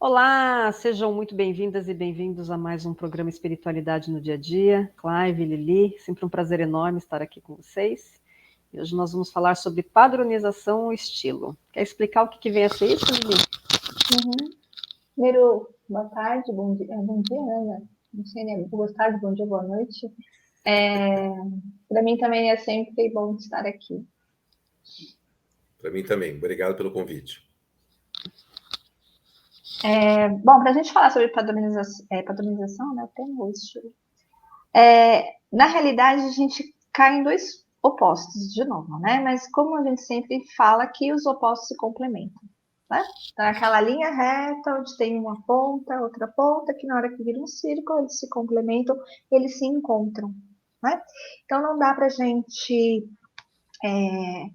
Olá, sejam muito bem-vindas e bem-vindos a mais um programa Espiritualidade no Dia a Dia. Clive, Lili, sempre um prazer enorme estar aqui com vocês. E hoje nós vamos falar sobre padronização e estilo. Quer explicar o que vem a ser isso, Lili? Primeiro, boa tarde, bom dia, Ana. Não sei, né? Boa tarde, bom dia, boa noite. Para mim também é sempre bom estar aqui. Para mim também. Obrigado pelo convite. Bom, para a gente falar sobre padronização, né? O termo, o estilo. Na realidade, a gente cai em dois opostos de novo, né? Mas como a gente sempre fala que os opostos se complementam, né? Então, aquela linha reta onde tem uma ponta, outra ponta, que na hora que vira um círculo, eles se complementam, eles se encontram, né? Então, não dá para a gente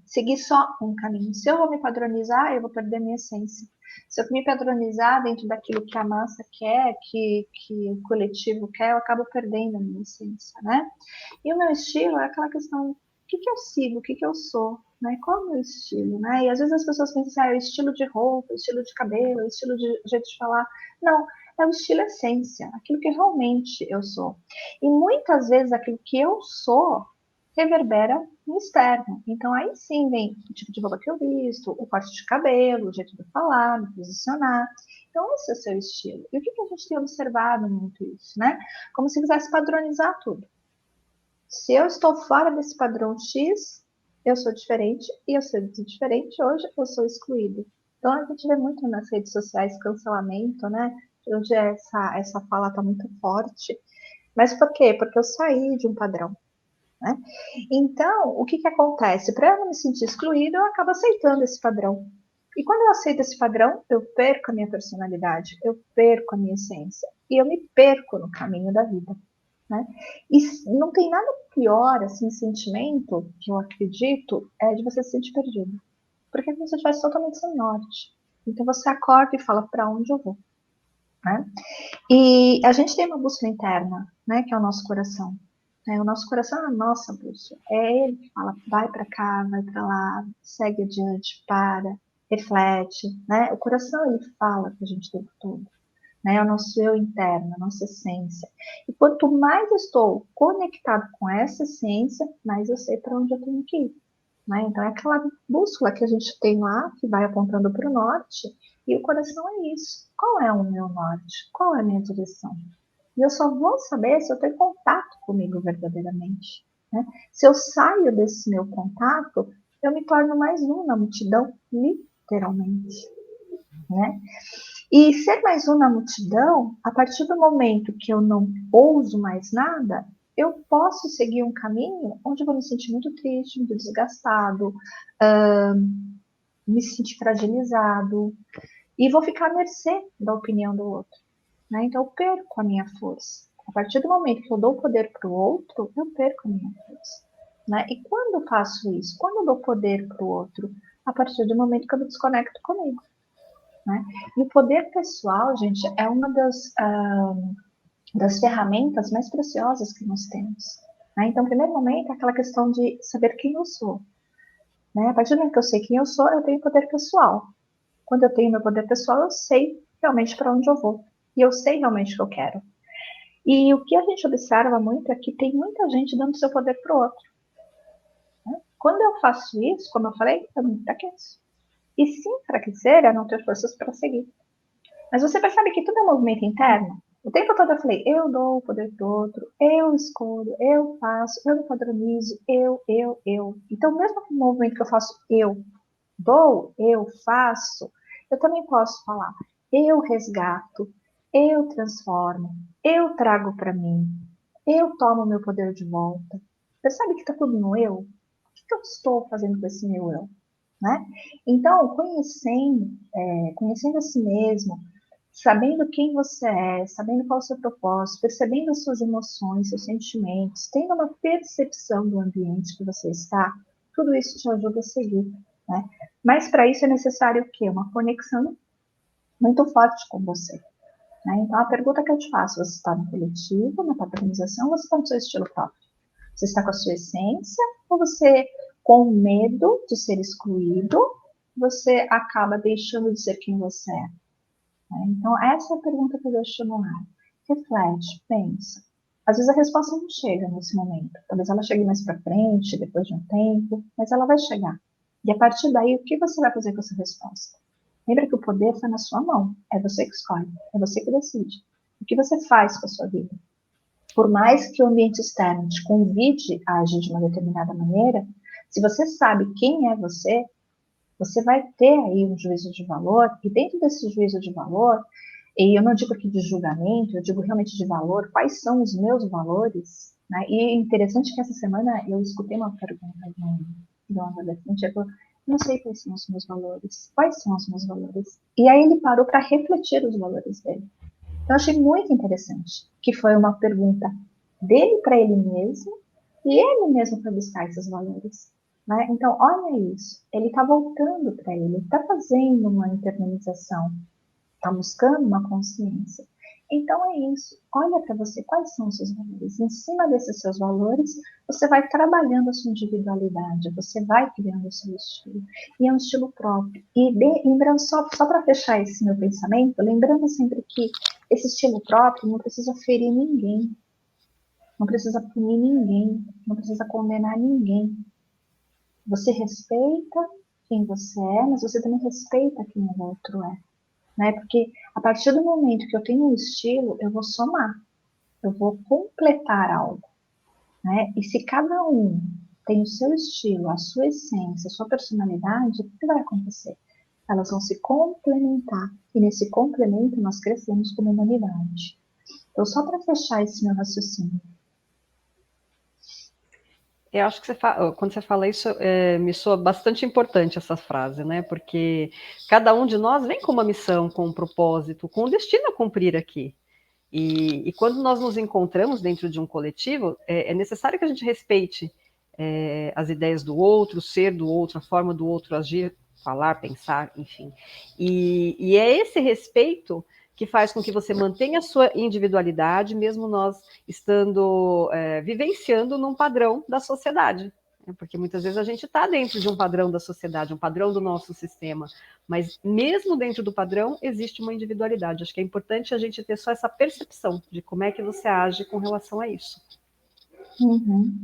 seguir só um caminho. Se eu vou me padronizar, eu vou perder minha essência. Se eu me padronizar dentro daquilo que a massa quer, que o coletivo quer, eu acabo perdendo a minha essência, né? E o meu estilo é aquela questão, o que eu sigo, o que eu sou, né? Qual é o meu estilo, né? E às vezes as pessoas pensam, é o estilo de roupa, o estilo de cabelo, o estilo de jeito de falar. Não, é o estilo essência, aquilo que realmente eu sou. E muitas vezes aquilo que eu sou reverbera no externo. Então aí sim vem o tipo de roupa que eu visto, o corte de cabelo, o jeito de falar, me posicionar. Então esse é o seu estilo. E o que a gente tem observado muito isso, né? Como se quisesse padronizar tudo. Se eu estou fora desse padrão X, eu sou diferente, e eu sou diferente hoje, eu sou excluído. Então a gente vê muito nas redes sociais cancelamento, né? Hoje essa fala está muito forte. Mas por quê? Porque eu saí de um padrão. Né? Então, o que acontece? Para eu não me sentir excluída, eu acabo aceitando esse padrão. E quando eu aceito esse padrão, eu perco a minha personalidade, eu perco a minha essência. E eu me perco no caminho da vida. Né? E não tem nada pior, assim, sentimento, que eu acredito, é de você se sentir perdido. Porque você estivesse totalmente sem norte. Então você acorda e fala, para onde eu vou? Né? E a gente tem uma bússola interna, né, que é o nosso coração. O nosso coração é a nossa bússola. É ele que fala, vai para cá, vai para lá, segue adiante, para, reflete. Né? O coração, ele fala para a gente o tempo todo. Né? É o nosso eu interno, a nossa essência. E quanto mais eu estou conectado com essa essência, mais eu sei para onde eu tenho que ir. Né? Então, é aquela bússola que a gente tem lá, que vai apontando para o norte, e o coração é isso. Qual é o meu norte? Qual é a minha direção? E eu só vou saber se eu tenho contato comigo verdadeiramente. Né? Se eu saio desse meu contato, eu me torno mais um na multidão, literalmente. Né? E ser mais um na multidão, a partir do momento que eu não ouso mais nada, eu posso seguir um caminho onde eu vou me sentir muito triste, muito desgastado, me sentir fragilizado, e vou ficar à mercê da opinião do outro. Né? Então eu perco a minha força. A partir do momento que eu dou poder para o outro, eu perco a minha força. Né? E quando eu faço isso? Quando eu dou poder para o outro? A partir do momento que eu me desconecto comigo. Né? E o poder pessoal, gente, é uma das ferramentas mais preciosas que nós temos. Né? Então, no primeiro momento, é aquela questão de saber quem eu sou. Né? A partir do momento que eu sei quem eu sou, eu tenho poder pessoal. Quando eu tenho meu poder pessoal, eu sei realmente para onde eu vou. E eu sei realmente o que eu quero. E o que a gente observa muito é que tem muita gente dando seu poder para o outro. Né? Quando eu faço isso, como eu falei, eu me enfraqueço. E se enfraquecer é não ter forças para seguir. Mas você percebe que tudo é movimento interno? O tempo todo eu falei, eu dou o poder pro outro, eu escolho, eu faço, eu me padronizo, eu. Então, mesmo no movimento que eu faço, eu dou, eu faço, eu também posso falar, eu resgato, eu transformo, eu trago para mim, eu tomo meu poder de volta. Percebe que está tudo no eu? O que eu estou fazendo com esse meu eu? Né? Então, conhecendo a si mesmo, sabendo quem você é, sabendo qual é o seu propósito, percebendo as suas emoções, seus sentimentos, tendo uma percepção do ambiente que você está, tudo isso te ajuda a seguir. Né? Mas para isso é necessário o quê? Uma conexão muito forte com você. Né? Então, a pergunta que eu te faço, você está no coletivo, na padronização, ou você está no seu estilo próprio? Você está com a sua essência, ou você, com medo de ser excluído, você acaba deixando de ser quem você é? Né? Então, essa é a pergunta que eu deixo no ar. Reflete, pensa. Às vezes a resposta não chega nesse momento. Talvez ela chegue mais para frente, depois de um tempo, mas ela vai chegar. E a partir daí, o que você vai fazer com essa resposta? Lembra que o poder está na sua mão. É você que escolhe. É você que decide. O que você faz com a sua vida? Por mais que o ambiente externo te convide a agir de uma determinada maneira, se você sabe quem é você, você vai ter aí um juízo de valor, e dentro desse juízo de valor, e eu não digo aqui de julgamento, eu digo realmente de valor, quais são os meus valores? Né? E é interessante que essa semana eu escutei uma pergunta de um adolescente, eu não sei quais são os meus valores, quais são os meus valores? E aí ele parou para refletir os valores dele. Então eu achei muito interessante, que foi uma pergunta dele para ele mesmo, e ele mesmo foi buscar esses valores. Né? Então, olha isso, ele está voltando para ele está fazendo uma internalização, está buscando uma consciência. Então é isso, olha para você, quais são os seus valores. Em cima desses seus valores, você vai trabalhando a sua individualidade, você vai criando o seu estilo. E é um estilo próprio. E lembrando, só para fechar esse meu pensamento, lembrando sempre que esse estilo próprio não precisa ferir ninguém, não precisa punir ninguém, não precisa condenar ninguém. Você respeita quem você é, mas você também respeita quem o outro é. Né? Porque a partir do momento que eu tenho um estilo, eu vou somar, eu vou completar algo. Né? E se cada um tem o seu estilo, a sua essência, a sua personalidade, o que vai acontecer? Elas vão se complementar. E nesse complemento nós crescemos como humanidade. Então, só para fechar esse meu raciocínio. Eu acho que quando você fala isso, me soa bastante importante essa frase, né? Porque cada um de nós vem com uma missão, com um propósito, com um destino a cumprir aqui. E quando nós nos encontramos dentro de um coletivo, é necessário que a gente respeite as ideias do outro, o ser do outro, a forma do outro agir, falar, pensar, enfim. E é esse respeito que faz com que você mantenha a sua individualidade, mesmo nós estando vivenciando num padrão da sociedade. Porque muitas vezes a gente está dentro de um padrão da sociedade, um padrão do nosso sistema, mas mesmo dentro do padrão existe uma individualidade. Acho que é importante a gente ter só essa percepção de como é que você age com relação a isso. Uhum.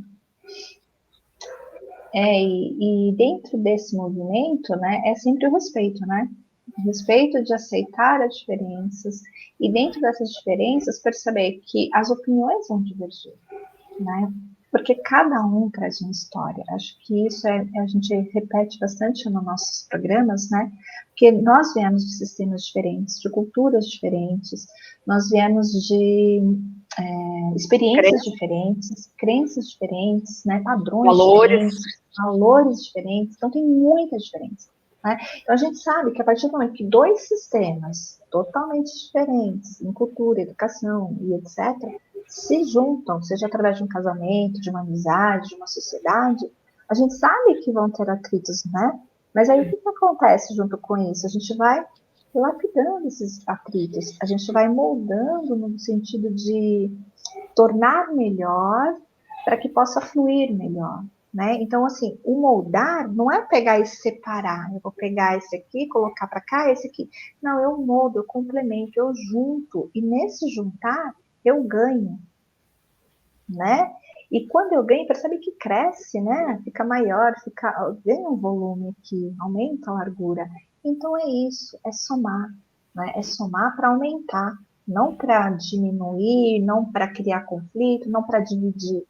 E dentro desse movimento, né, é sempre o respeito, né? O respeito de aceitar as diferenças e dentro dessas diferenças perceber que as opiniões vão divergir, né? Porque cada um traz uma história. Acho que isso a gente repete bastante nos nossos programas, né? Porque nós viemos de sistemas diferentes, de culturas diferentes, nós viemos de experiências diferentes, crenças diferentes, né? Padrões diferentes, valores diferentes. Então tem muita diferença. Né? Então a gente sabe que a partir do momento que dois sistemas totalmente diferentes, em cultura, educação e etc., se juntam, seja através de um casamento, de uma amizade, de uma sociedade, a gente sabe que vão ter atritos, né? Mas aí o que acontece junto com isso? A gente vai lapidando esses atritos, a gente vai moldando no sentido de tornar melhor para que possa fluir melhor. Né? Então, assim, o moldar não é pegar e separar. Eu vou pegar esse aqui, colocar para cá, esse aqui. Não, eu moldo, eu complemento, eu junto. E nesse juntar, eu ganho. Né? E quando eu ganho, percebe que cresce, né? Fica maior, ganha um volume aqui, aumenta a largura. Então é isso, é somar. Né? É somar para aumentar, não para diminuir, não para criar conflito, não para dividir.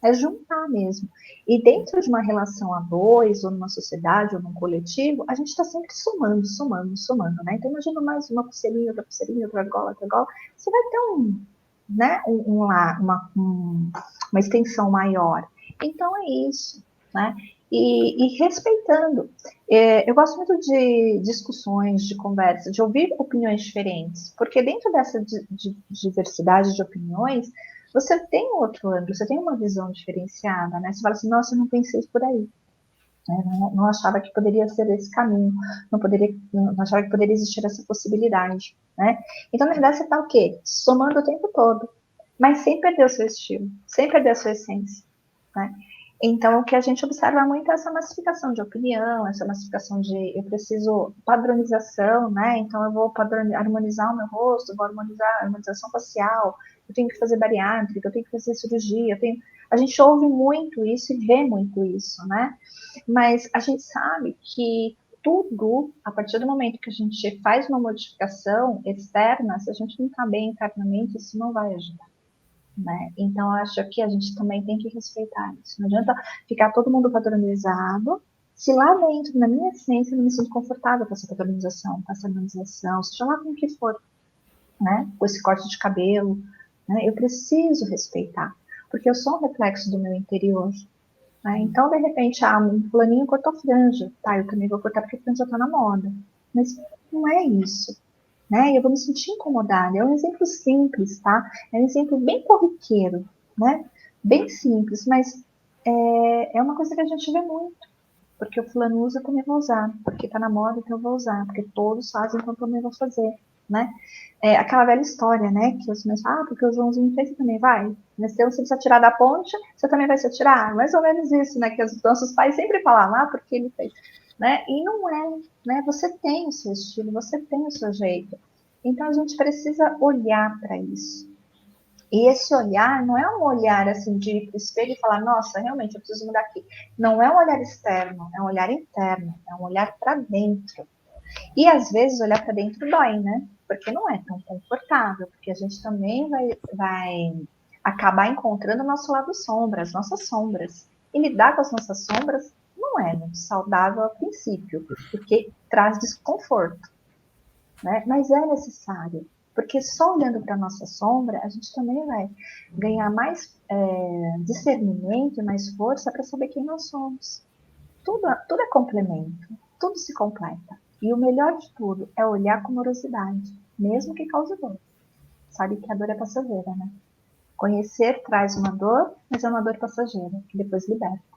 É juntar mesmo. E dentro de uma relação a dois, ou numa sociedade, ou num coletivo, a gente está sempre somando, somando, somando, né? Então imagina mais uma pulseirinha, outra gola, outra gola. Você vai ter né, uma extensão maior. Então é isso, né? E respeitando. Eu gosto muito de discussões, de conversa, de ouvir opiniões diferentes, porque dentro dessa diversidade de opiniões, você tem outro ângulo, você tem uma visão diferenciada, né? Você fala assim, nossa, eu não pensei por aí. Né? Não achava que poderia ser esse caminho, não achava que poderia existir essa possibilidade. Né? Então, na verdade, você está o quê? Somando o tempo todo, mas sem perder o seu estilo, sem perder a sua essência. Né? Então, o que a gente observa muito é essa massificação de opinião, essa massificação de eu preciso padronização, né? Então, eu vou harmonizar o meu rosto, vou harmonizar a harmonização facial, eu tenho que fazer bariátrica, eu tenho que fazer cirurgia, a gente ouve muito isso e vê muito isso, né? Mas a gente sabe que tudo, a partir do momento que a gente faz uma modificação externa, se a gente não está bem internamente, isso não vai ajudar. Né? Então, acho que a gente também tem que respeitar isso. Não adianta ficar todo mundo padronizado, se lá dentro, na minha essência, eu não me sinto confortável com essa padronização, com essa harmonização, seja lá com o que for, né? Com esse corte de cabelo, né? Eu preciso respeitar, porque eu sou um reflexo do meu interior. Né? Então, de repente, um fulaninho cortou franja, tá? Eu também vou cortar porque franja está na moda. Mas não é isso. Né? E eu vou me sentir incomodada. É um exemplo simples, tá? É um exemplo bem corriqueiro, né? Bem simples, mas é uma coisa que a gente vê muito. Porque o fulano usa, eu também vou usar. Porque tá na moda, então eu vou usar. Porque todos fazem, então eu também vou fazer, né? É aquela velha história, né? Que os meus falam, porque o Joãozinho fez, você também vai. Mas se você se atirar da ponte, você também vai se atirar. Mais ou menos isso, né? Que os nossos pais sempre falavam, porque ele fez. Né? E não é, né? Você tem o seu estilo, você tem o seu jeito. Então a gente precisa olhar para isso. E esse olhar não é um olhar assim de ir para o espelho e falar, nossa, realmente eu preciso mudar aqui. Não é um olhar externo, é um olhar interno, é um olhar para dentro. E às vezes olhar para dentro dói, né? Porque não é tão confortável, porque a gente também vai acabar encontrando o nosso lado sombra, as nossas sombras. E lidar com as nossas sombras não é muito saudável a princípio, porque traz desconforto, né? Mas é necessário, porque só olhando para a nossa sombra, a gente também vai ganhar mais discernimento e mais força para saber quem nós somos. Tudo é complemento, tudo se completa. E o melhor de tudo é olhar com amorosidade, mesmo que cause dor. Sabe que a dor é passageira, né? Conhecer traz uma dor, mas é uma dor passageira, que depois liberta.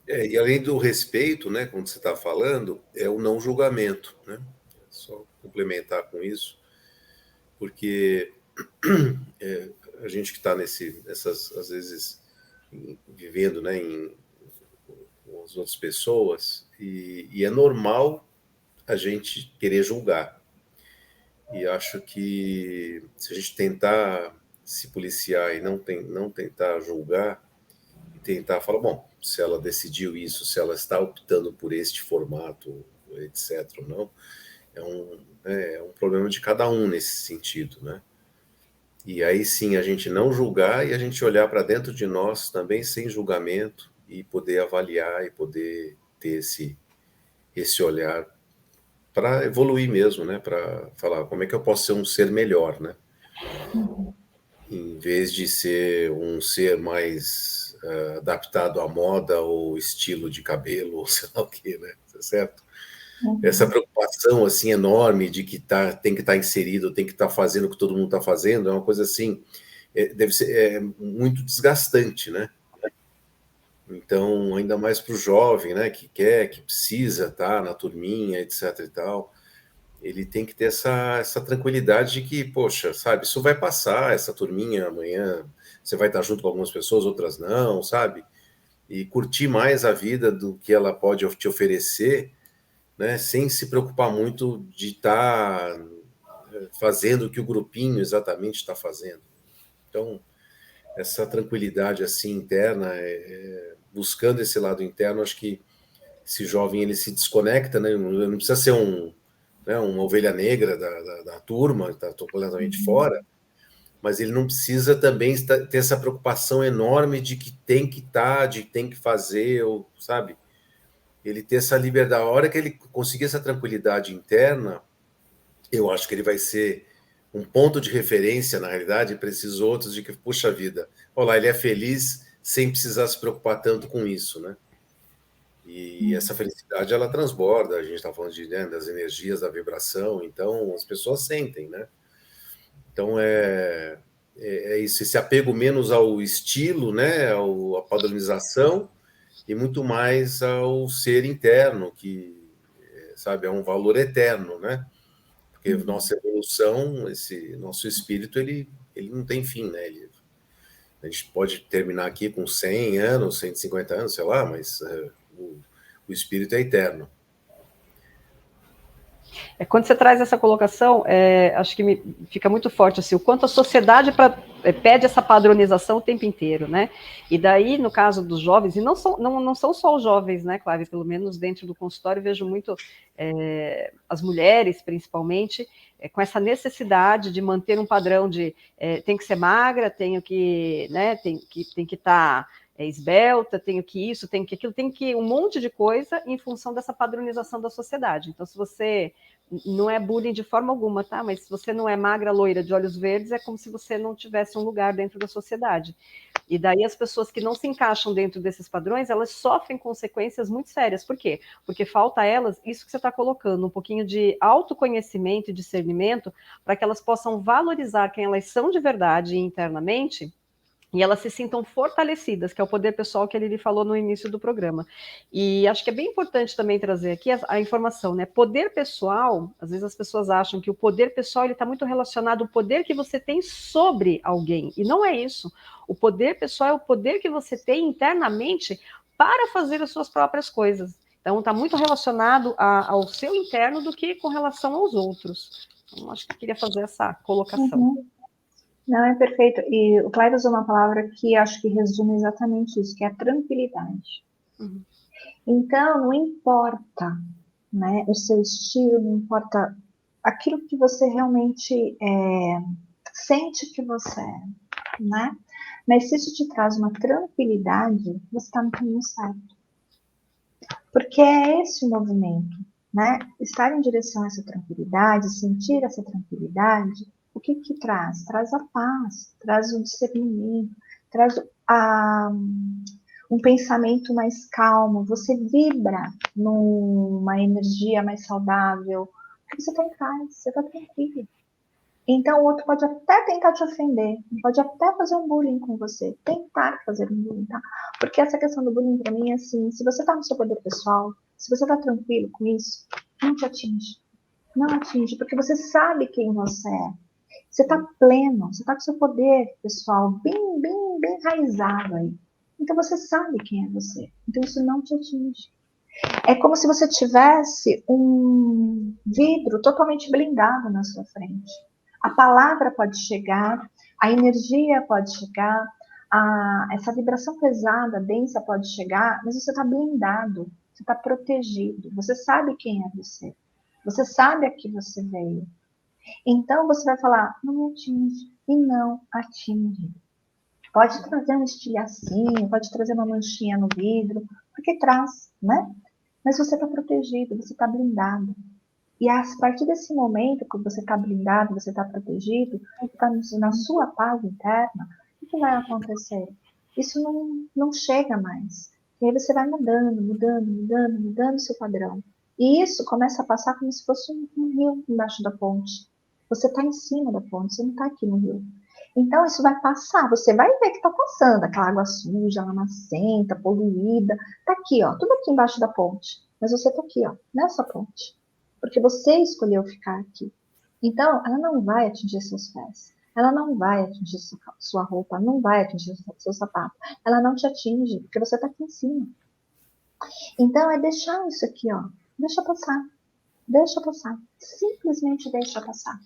E além do respeito, né, como você está falando, é o não julgamento, né? Só complementar com isso, porque a gente que está nessas, às vezes, vivendo, né, com as outras pessoas, e é normal a gente querer julgar. E acho que se a gente tentar se policiar e não tentar julgar, e tentar falar, bom, se ela decidiu isso, se ela está optando por este formato, etc. ou não, é um problema de cada um nesse sentido, né? E aí sim a gente não julgar e a gente olhar para dentro de nós também sem julgamento e poder avaliar e poder ter esse olhar para evoluir mesmo, né? Para falar como é que eu posso ser um ser melhor, né? Em vez de ser um ser mais adaptado à moda ou estilo de cabelo, ou sei lá o que, né? Certo? Essa preocupação assim enorme de que tem que estar inserido, tem que estar fazendo o que todo mundo está fazendo, é uma coisa assim, deve ser muito desgastante, né? Então, ainda mais para o jovem, né, que quer, que precisa estar na turminha, etc. e tal, ele tem que ter essa tranquilidade de que, poxa, sabe, isso vai passar, essa turminha amanhã, você vai estar junto com algumas pessoas, outras não, sabe? E curtir mais a vida do que ela pode te oferecer, né, sem se preocupar muito de estar fazendo o que o grupinho exatamente está fazendo. Então, essa tranquilidade assim interna, buscando esse lado interno, acho que esse jovem ele se desconecta, né? Não precisa ser uma ovelha negra da turma, está completamente fora, mas ele não precisa também ter essa preocupação enorme de que tem que estar, de que tem que fazer, ou, sabe? Ele ter essa liberdade. A hora que ele conseguir essa tranquilidade interna, eu acho que ele vai ser um ponto de referência, na realidade, para esses outros, de que, puxa vida, olha lá, ele é feliz sem precisar se preocupar tanto com isso, né? E essa felicidade, ela transborda, a gente está falando das energias, da vibração, então as pessoas sentem, né? Então é isso, esse apego menos ao estilo, né, à padronização, e muito mais ao ser interno, que, sabe, é um valor eterno, né? Porque nossa evolução, esse nosso espírito, ele não tem fim, né? A gente pode terminar aqui com 100 anos, 150 anos, sei lá, mas o espírito é eterno. Quando você traz essa colocação, acho que fica muito forte assim, o quanto a sociedade pede essa padronização o tempo inteiro, né? E daí, no caso dos jovens, e não são só os jovens, né, Cláudia? Pelo menos dentro do consultório, vejo muito as mulheres, principalmente, com essa necessidade de manter um padrão de tem que ser magra, tenho que, né, tem que estar esbelta, tenho que isso, tenho que aquilo, tem que um monte de coisa em função dessa padronização da sociedade. Então, se você não é bullying de forma alguma, tá? Mas se você não é magra, loira, de olhos verdes, é como se você não tivesse um lugar dentro da sociedade. E daí as pessoas que não se encaixam dentro desses padrões, elas sofrem consequências muito sérias. Por quê? Porque falta a elas isso que você está colocando, um pouquinho de autoconhecimento e discernimento, para que elas possam valorizar quem elas são de verdade internamente, e elas se sintam fortalecidas, que é o poder pessoal que ele falou no início do programa. E acho que é bem importante também trazer aqui a informação, né? Poder pessoal, às vezes as pessoas acham que o poder pessoal está muito relacionado ao poder que você tem sobre alguém, e não é isso. O poder pessoal é o poder que você tem internamente para fazer as suas próprias coisas. Então, está muito relacionado ao seu interno do que com relação aos outros. Então, acho que eu queria fazer essa colocação. Uhum. Não, é perfeito. E o Clive usou uma palavra que acho que resume exatamente isso, que é a tranquilidade. Uhum. Então, não importa, né, o seu estilo, não importa aquilo que você realmente sente que você é, né? Mas se isso te traz uma tranquilidade, você está no caminho certo. Porque é esse o movimento, né? Estar em direção a essa tranquilidade, sentir essa tranquilidade, o que que traz? Traz a paz, traz o discernimento, traz um pensamento mais calmo, você vibra numa energia mais saudável, porque você está em paz, você está tranquilo. Então o outro pode até tentar te ofender, pode até fazer um bullying com você, tentar fazer um bullying, tá? Porque essa questão do bullying pra mim é assim, se você tá no seu poder pessoal, se você tá tranquilo com isso, não te atinge. Não atinge, porque você sabe quem você é. Você tá pleno, você tá com seu poder pessoal bem, bem, bem enraizado aí. Então você sabe quem é você. Então isso não te atinge. É como se você tivesse um vidro totalmente blindado na sua frente. A palavra pode chegar, a energia pode chegar, essa vibração pesada, densa pode chegar, mas você está blindado, você está protegido, você sabe quem é você sabe a que você veio. Então você vai falar, não me atinge, e não atinge. Pode trazer um estilhacinho, pode trazer uma manchinha no vidro, porque traz, né? Mas você está protegido, você está blindado. E a partir desse momento, que você está blindado, você está protegido, está na sua paz interna, o que vai acontecer? Isso não chega mais. E aí você vai mudando o seu padrão. E isso começa a passar como se fosse um rio embaixo da ponte. Você está em cima da ponte, você não está aqui no rio. Então isso vai passar, você vai ver que está passando, aquela água suja, lamacenta, poluída, está aqui, ó, tudo aqui embaixo da ponte. Mas você está aqui, ó, nessa ponte. Porque você escolheu ficar aqui. Então, ela não vai atingir seus pés. Ela não vai atingir sua roupa, não vai atingir seu sapato. Ela não te atinge, porque você está aqui em cima. Então, é deixar isso aqui, ó. Deixa passar. Deixa passar. Simplesmente deixa passar.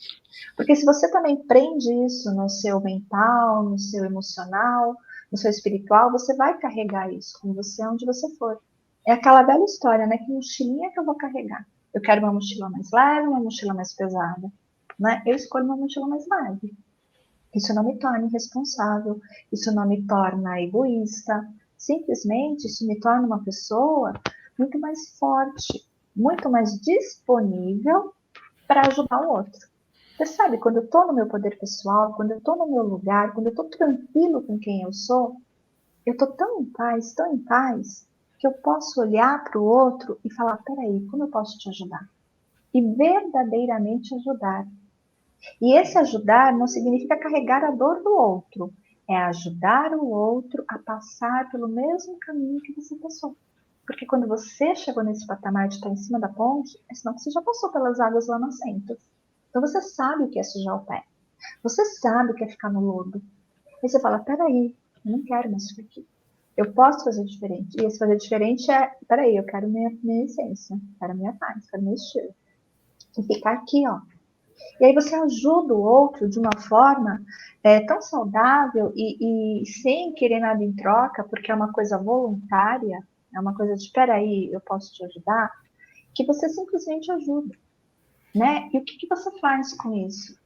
Porque se você também prende isso no seu mental, no seu emocional, no seu espiritual, você vai carregar isso com você onde você for. É aquela velha história, né? Que mochilinha que eu vou carregar? Eu quero uma mochila mais leve, uma mochila mais pesada, né? Eu escolho uma mochila mais leve. Isso não me torna irresponsável, isso não me torna egoísta. Simplesmente isso me torna uma pessoa muito mais forte, muito mais disponível para ajudar o outro. Você sabe, quando eu estou no meu poder pessoal, quando eu estou no meu lugar, quando eu estou tranquilo com quem eu sou, eu estou tão em paz, que eu posso olhar para o outro e falar, peraí, como eu posso te ajudar? E verdadeiramente ajudar. E esse ajudar não significa carregar a dor do outro, é ajudar o outro a passar pelo mesmo caminho que você passou. Porque quando você chegou nesse patamar de estar em cima da ponte, é sinal que você já passou pelas águas lamacentas. Então você sabe o que é sujar o pé. Você sabe o que é ficar no lodo. Aí você fala, peraí, Eu não quero mais isso aqui. Eu posso fazer diferente. E esse fazer diferente é, peraí, eu quero minha essência, quero minha paz, quero meu estilo. E ficar aqui, ó. E aí você ajuda o outro de uma forma tão saudável e sem querer nada em troca, porque é uma coisa voluntária, é uma coisa de, peraí, eu posso te ajudar, que você simplesmente ajuda, né? E o que você faz com isso?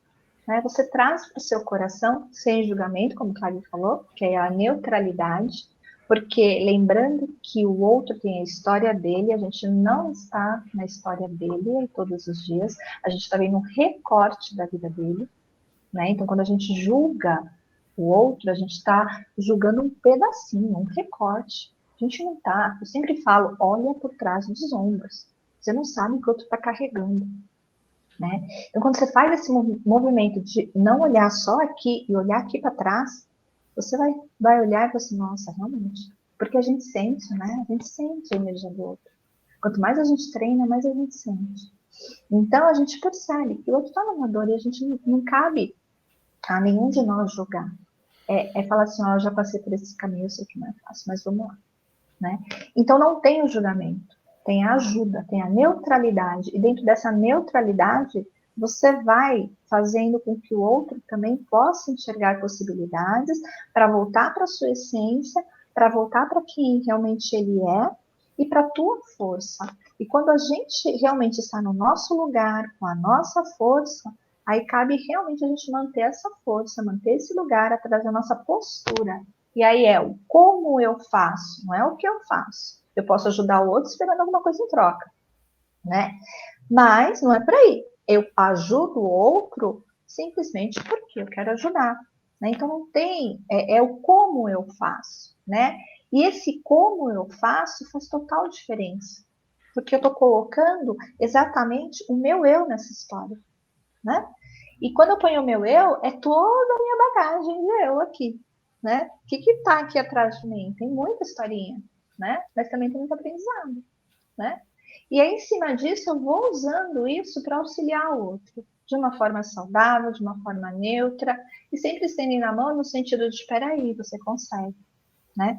Né? Você traz para o seu coração, sem julgamento, como o Cláudio falou, que é a neutralidade, porque lembrando que o outro tem a história dele, a gente não está na história dele todos os dias, a gente está vendo um recorte da vida dele, né? Então, quando a gente julga o outro, a gente está julgando um pedacinho, um recorte. A gente não está. Eu sempre falo, olha por trás dos ombros. Você não sabe o que o outro está carregando. Né? Então, quando você faz esse movimento de não olhar só aqui e olhar aqui para trás, você vai olhar e falar assim, nossa, realmente. Porque a gente sente, né? A gente sente a energia do outro. Quanto mais a gente treina, mais a gente sente. Então, a gente percebe que o outro está numa dor e a gente não cabe a nenhum de nós julgar. É falar assim, ó, eu já passei por esse caminho, eu sei que não é fácil, mas vamos lá. Né? Então, não tem o julgamento. Tem a ajuda, tem a neutralidade. E dentro dessa neutralidade, você vai fazendo com que o outro também possa enxergar possibilidades para voltar para a sua essência, para voltar para quem realmente ele é e para a tua força. E quando a gente realmente está no nosso lugar, com a nossa força, aí cabe realmente a gente manter essa força, manter esse lugar através da nossa postura. E aí é o como eu faço, não é o que eu faço. Eu posso ajudar o outro esperando alguma coisa em troca, né? Mas não é por aí. Eu ajudo o outro simplesmente porque eu quero ajudar. Né? Então não tem, é o como eu faço, né? E esse como eu faço faz total diferença. Porque eu estou colocando exatamente o meu eu nessa história, né? E quando eu ponho o meu eu, é toda a minha bagagem de eu aqui, né? O que está aqui atrás de mim? Tem muita historinha, né? Mas também tem muito aprendizado, né? E aí, em cima disso, eu vou usando isso para auxiliar o outro, de uma forma saudável, de uma forma neutra, e sempre estendendo a mão no sentido de, espera aí, você consegue, né?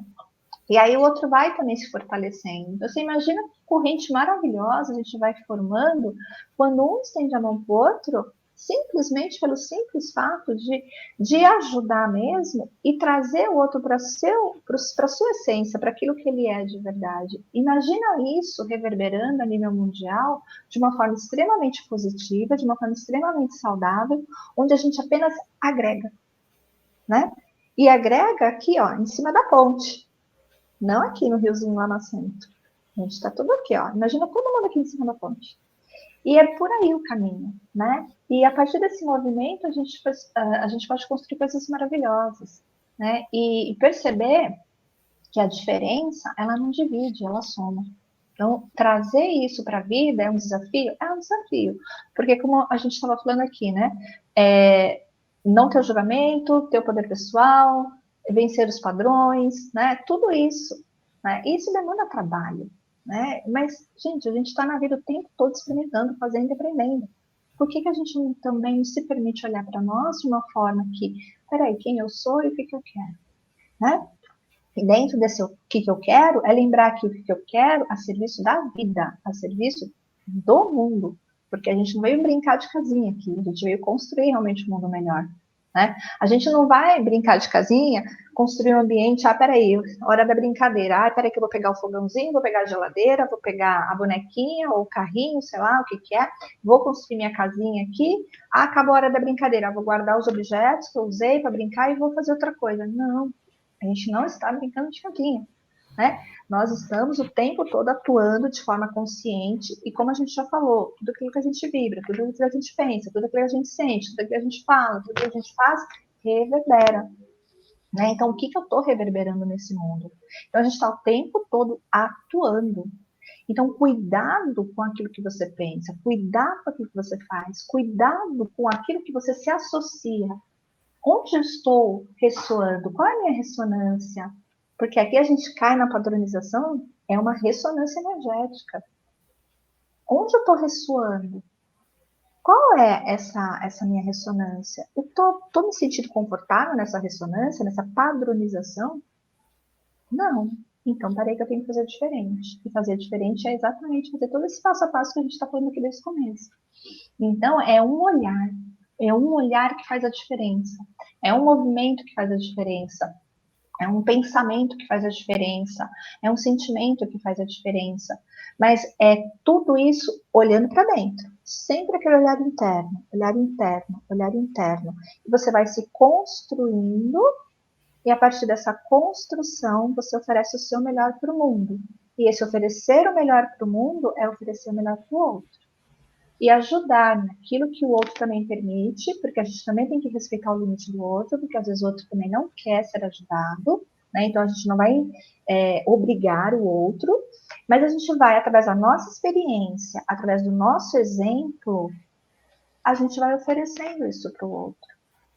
E aí o outro vai também se fortalecendo. Então, você imagina que corrente maravilhosa a gente vai formando quando um estende a mão para o outro, simplesmente pelo simples fato de ajudar mesmo e trazer o outro para a sua essência, para aquilo que ele é de verdade. Imagina isso reverberando a nível mundial de uma forma extremamente positiva, de uma forma extremamente saudável, onde a gente apenas agrega, né? E agrega aqui, ó, em cima da ponte. Não aqui no riozinho lá nascendo. A gente está tudo aqui, ó. Imagina todo mundo aqui em cima da ponte. E é por aí o caminho, né? E a partir desse movimento a gente pode construir coisas maravilhosas, né? E perceber que a diferença, ela não divide, ela soma. Então, trazer isso para a vida é um desafio? É um desafio. Porque como a gente estava falando aqui, né? Não ter o julgamento, ter o poder pessoal, vencer os padrões, né? Tudo isso, né? Isso demanda trabalho, né? Mas, gente, a gente está na vida o tempo todo experimentando, fazendo e aprendendo. Por que a gente também se permite olhar para nós de uma forma que, peraí, quem eu sou e o que eu quero, né? E dentro desse o que eu quero, é lembrar que o que eu quero a serviço da vida, a serviço do mundo. Porque a gente não veio brincar de casinha aqui, a gente veio construir realmente um mundo melhor. Né? A gente não vai brincar de casinha, construir um ambiente, peraí, hora da brincadeira, peraí que eu vou pegar o fogãozinho, vou pegar a geladeira, vou pegar a bonequinha ou o carrinho, sei lá, o que é, vou construir minha casinha aqui, acabou a hora da brincadeira, vou guardar os objetos que eu usei para brincar e vou fazer outra coisa. Não, a gente não está brincando de casinha. Né? Nós estamos o tempo todo atuando de forma consciente e, como a gente já falou, tudo aquilo que a gente vibra, tudo aquilo que a gente pensa, tudo aquilo que a gente sente, tudo aquilo que a gente fala, tudo aquilo que a gente faz, reverbera. Né? Então, o que eu estou reverberando nesse mundo? Então, a gente está o tempo todo atuando. Então, cuidado com aquilo que você pensa, cuidado com aquilo que você faz, cuidado com aquilo que você se associa. Onde eu estou ressoando? Qual é a minha ressonância? Porque aqui a gente cai na padronização, é uma ressonância energética. Onde eu estou ressoando? qual é essa minha ressonância? Eu tô me sentindo confortável nessa ressonância, nessa padronização? Não. Então, peraí que eu tenho que fazer diferente. E fazer diferente é exatamente fazer todo esse passo a passo que a gente está falando aqui desde o começo. Então, é um olhar que faz a diferença. É um movimento que faz a diferença. É um pensamento que faz a diferença. É um sentimento que faz a diferença. Mas é tudo isso olhando para dentro. Sempre aquele olhar interno, olhar interno, olhar interno. E você vai se construindo, e a partir dessa construção, você oferece o seu melhor para o mundo. E esse oferecer o melhor para o mundo é oferecer o melhor para o outro. E ajudar naquilo que o outro também permite, porque a gente também tem que respeitar o limite do outro, porque às vezes o outro também não quer ser ajudado, né? Então a gente não vai obrigar o outro, mas a gente vai, através da nossa experiência, através do nosso exemplo, a gente vai oferecendo isso para o outro.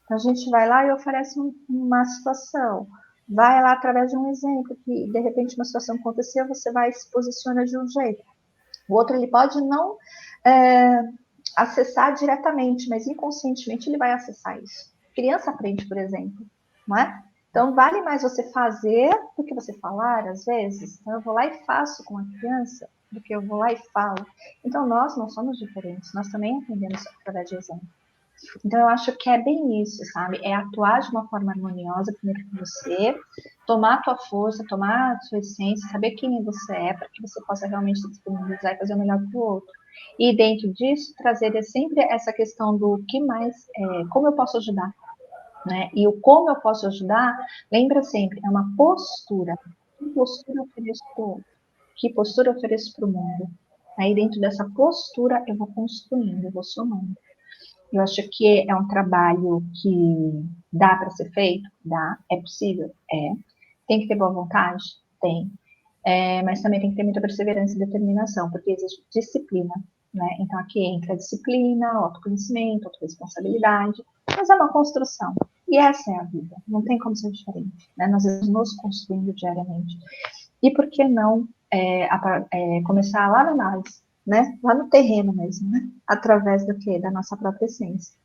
Então a gente vai lá e oferece uma situação, vai lá através de um exemplo, que de repente uma situação aconteceu, você vai e se posiciona de um jeito. O outro ele pode não acessar diretamente, mas inconscientemente ele vai acessar isso. Criança aprende, por exemplo, não é? Então vale mais você fazer do que você falar, às vezes. Então eu vou lá e faço com a criança do que eu vou lá e falo. Então nós não somos diferentes, nós também aprendemos através de exemplo. Então eu acho que é bem isso, sabe? É atuar de uma forma harmoniosa primeiro com você, tomar a tua força, tomar a sua essência, saber quem você é, para que você possa realmente se disponibilizar e fazer o melhor para o outro. E dentro disso, trazer sempre essa questão do que mais, como eu posso ajudar, né? E o como eu posso ajudar, lembra sempre, é uma postura. Que postura eu ofereço para o outro? Que postura eu ofereço para o mundo? Aí dentro dessa postura eu vou construindo, eu vou somando. Eu acho que é um trabalho que dá para ser feito? Dá. É possível? É. Tem que ter boa vontade? Tem. Mas também tem que ter muita perseverança e determinação, porque existe disciplina, né? Então aqui entra a disciplina, o autoconhecimento, autorresponsabilidade, mas é uma construção. E essa é a vida. Não tem como ser diferente, né? Nós estamos nos construindo diariamente. E por que não começar lá na base, né? Lá no terreno mesmo, né? Através do quê? Da nossa própria essência,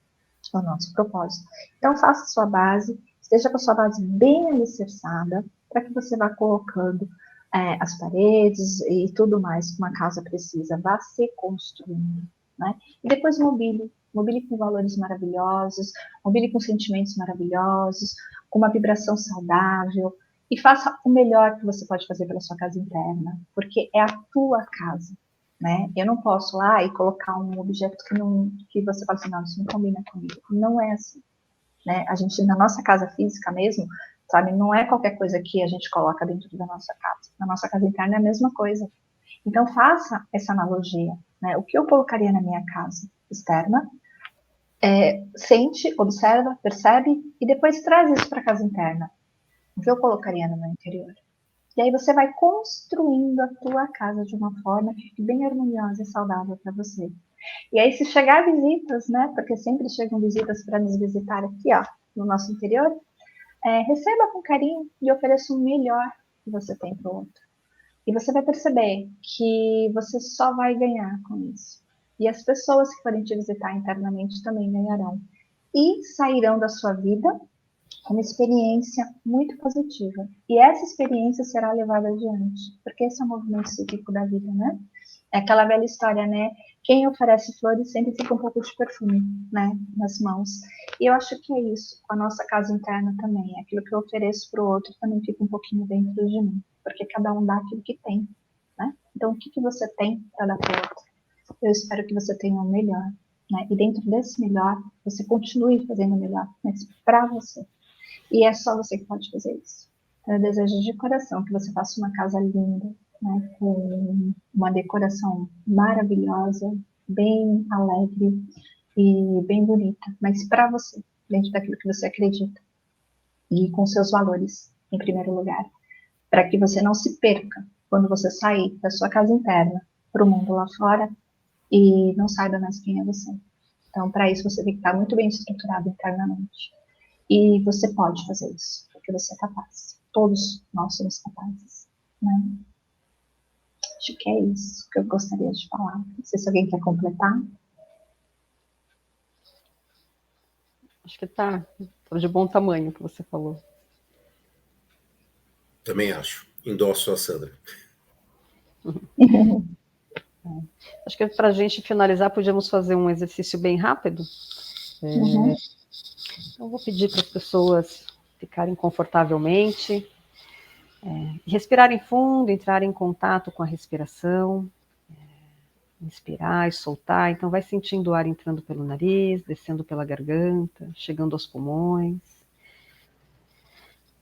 do nosso propósito. Então, faça a sua base, esteja com a sua base bem alicerçada, para que você vá colocando as paredes e tudo mais que uma casa precisa, vá se construindo, né? E depois mobile com valores maravilhosos, mobile com sentimentos maravilhosos, com uma vibração saudável, e faça o melhor que você pode fazer pela sua casa interna, porque é a tua casa, né? Eu não posso lá e colocar um objeto que você fala assim, não, isso não combina comigo. Não é assim, né? A gente, na nossa casa física mesmo, sabe, não é qualquer coisa que a gente coloca dentro da nossa casa. Na nossa casa interna é a mesma coisa. Então, faça essa analogia, né? O que eu colocaria na minha casa externa, sente, observa, percebe, e depois traz isso para a casa interna. O que eu colocaria no meu interior? E aí você vai construindo a tua casa de uma forma que fique bem harmoniosa e saudável para você. E aí se chegar visitas, né, porque sempre chegam visitas para nos visitar aqui, ó, no nosso interior, receba com carinho e ofereça o melhor que você tem para o outro. E você vai perceber que você só vai ganhar com isso. E as pessoas que forem te visitar internamente também ganharão. E sairão da sua vida uma experiência muito positiva. E essa experiência será levada adiante, porque esse é o movimento cíclico da vida, né? É aquela velha história, né? Quem oferece flores sempre fica um pouco de perfume, né? Nas mãos. E eu acho que é isso, com a nossa casa interna também. Aquilo que eu ofereço para o outro também fica um pouquinho dentro de mim, porque cada um dá aquilo que tem, né? Então, o que você tem para dar para o outro? Eu espero que você tenha o melhor, né? E dentro desse melhor, você continue fazendo o melhor, mas para você. E é só você que pode fazer isso. Então, eu desejo de coração que você faça uma casa linda, né, com uma decoração maravilhosa, bem alegre e bem bonita, mas para você, dentro daquilo que você acredita e com seus valores em primeiro lugar, para que você não se perca quando você sair da sua casa interna para o mundo lá fora e não saiba mais quem é você. Então, para isso, você tem que estar muito bem estruturado internamente. E você pode fazer isso, porque você é capaz. Todos nós somos capazes, né? Acho que é isso que eu gostaria de falar. Não sei se alguém quer completar. Acho que está de bom tamanho, que você falou. Também acho. Endosso a Sandra. Acho que para a gente finalizar, podíamos fazer um exercício bem rápido. Então, vou pedir para as pessoas ficarem confortavelmente, respirarem fundo, entrarem em contato com a respiração, inspirar e soltar. Então, vai sentindo o ar entrando pelo nariz, descendo pela garganta, chegando aos pulmões.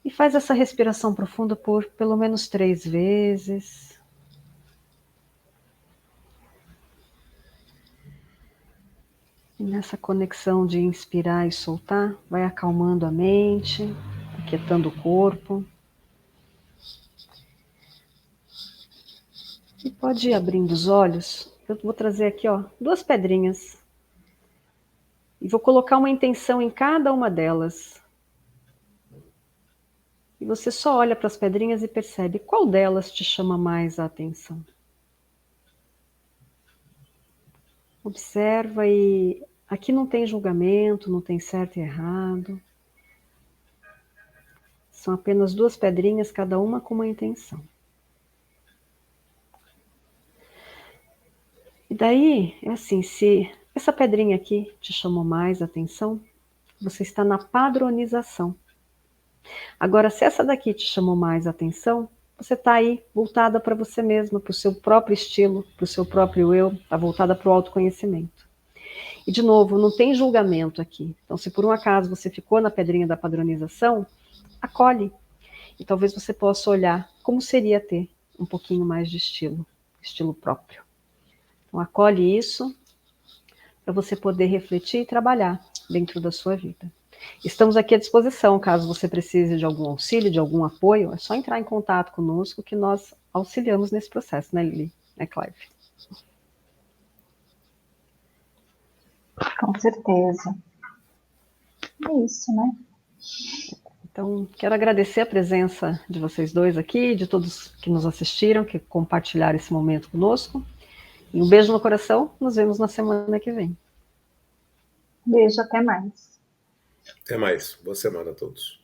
E faz essa respiração profunda por pelo menos 3 vezes. E nessa conexão de inspirar e soltar, vai acalmando a mente, aquietando o corpo. E pode ir abrindo os olhos. Eu vou trazer aqui, 2 pedrinhas. E vou colocar uma intenção em cada uma delas. E você só olha para as pedrinhas e percebe qual delas te chama mais a atenção. Observa e aqui não tem julgamento, não tem certo e errado. São apenas 2 pedrinhas, cada uma com uma intenção. E daí, é assim, se essa pedrinha aqui te chamou mais a atenção, você está na padronização. Agora, se essa daqui te chamou mais a atenção, você está aí voltada para você mesma, para o seu próprio estilo, para o seu próprio eu, está voltada para o autoconhecimento. E, de novo, não tem julgamento aqui. Então, se por um acaso você ficou na pedrinha da padronização, acolhe. E talvez você possa olhar como seria ter um pouquinho mais de estilo próprio. Então, acolhe isso para você poder refletir e trabalhar dentro da sua vida. Estamos aqui à disposição, caso você precise de algum auxílio, de algum apoio, é só entrar em contato conosco que nós auxiliamos nesse processo, né, Lili? Né, Clive? Com certeza. É isso, né? Então, quero agradecer a presença de vocês dois aqui, de todos que nos assistiram, que compartilharam esse momento conosco. E um beijo no coração, nos vemos na semana que vem. Beijo, até mais. Até mais. Boa semana a todos.